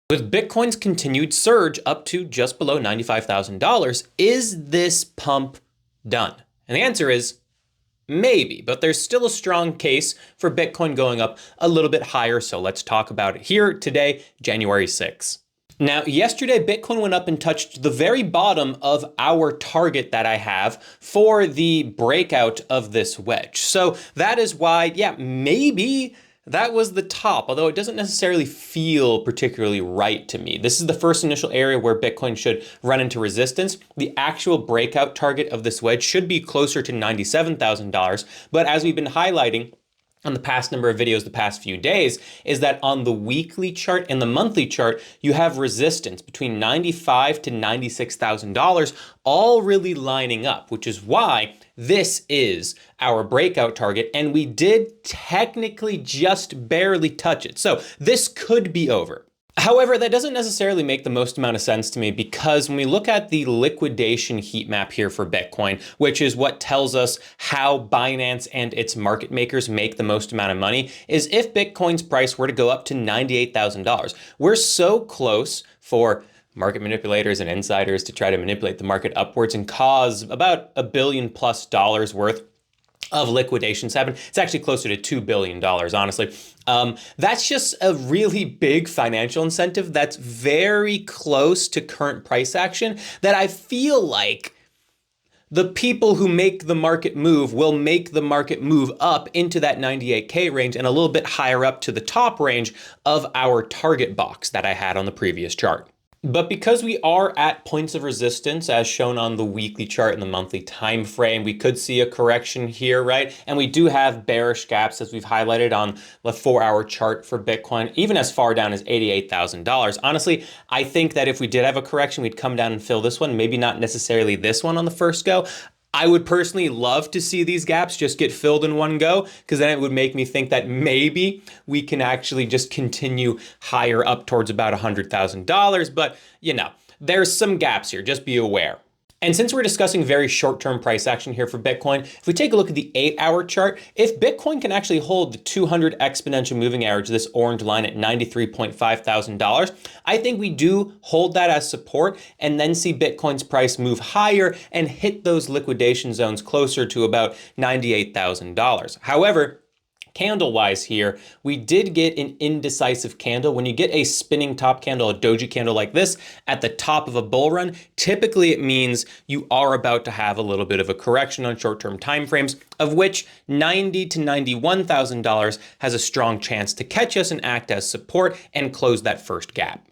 With Bitcoin's continued surge up to just below $95,000, is this pump done? And the answer is maybe, but there's still a strong case for Bitcoin going up a little bit higher. So let's talk about it here today, January 6th. Now, yesterday, Bitcoin went up and touched the very bottom of our target that I have for the breakout of this wedge. So that is why, yeah, maybe that was the top, although it doesn't necessarily feel particularly right to me. This is the first initial area where Bitcoin should run into resistance. The actual breakout target of this wedge should be closer to $97,000. But as we've been highlighting on the past number of videos the past few days, is that on the weekly chart and the monthly chart, you have resistance between $95,000 to $96,000, all really lining up, which is why this is our breakout target, and we did technically just barely touch it. So this could be over. However, that doesn't necessarily make the most amount of sense to me, because when we look at the liquidation heat map here for Bitcoin, which is what tells us how Binance and its market makers make the most amount of money, is if Bitcoin's price were to go up to $98,000. We're so close for market manipulators and insiders to try to manipulate the market upwards and cause about $1 billion+ worth of liquidations happen. It's actually closer to $2 billion, honestly. That's just a really big financial incentive that's very close to current price action, that I feel like the people who make the market move will make the market move up into that 98K range and a little bit higher up to the top range of our target box that I had on the previous chart. But because we are at points of resistance, as shown on the weekly chart and the monthly time frame, we could see a correction here, right? And we do have bearish gaps, as we've highlighted on the 4-hour chart for Bitcoin, even as far down as $88,000. Honestly, I think that if we did have a correction, we'd come down and fill this one, maybe not necessarily this one on the first go. I would personally love to see these gaps just get filled in one go, because then it would make me think that maybe we can actually just continue higher up towards about $100,000. But, you know, there's some gaps here, just be aware. And since we're discussing very short-term price action here for Bitcoin, if we take a look at the 8-hour chart, if Bitcoin can actually hold the 200 exponential moving average, this orange line at $93.5 thousand, I think we do hold that as support and then see Bitcoin's price move higher and hit those liquidation zones closer to about $98,000. However, candle-wise here, we did get an indecisive candle. When you get a spinning top candle, a doji candle like this at the top of a bull run, typically it means you are about to have a little bit of a correction on short-term timeframes, of which $90,000 to $91,000 has a strong chance to catch us and act as support and close that first gap.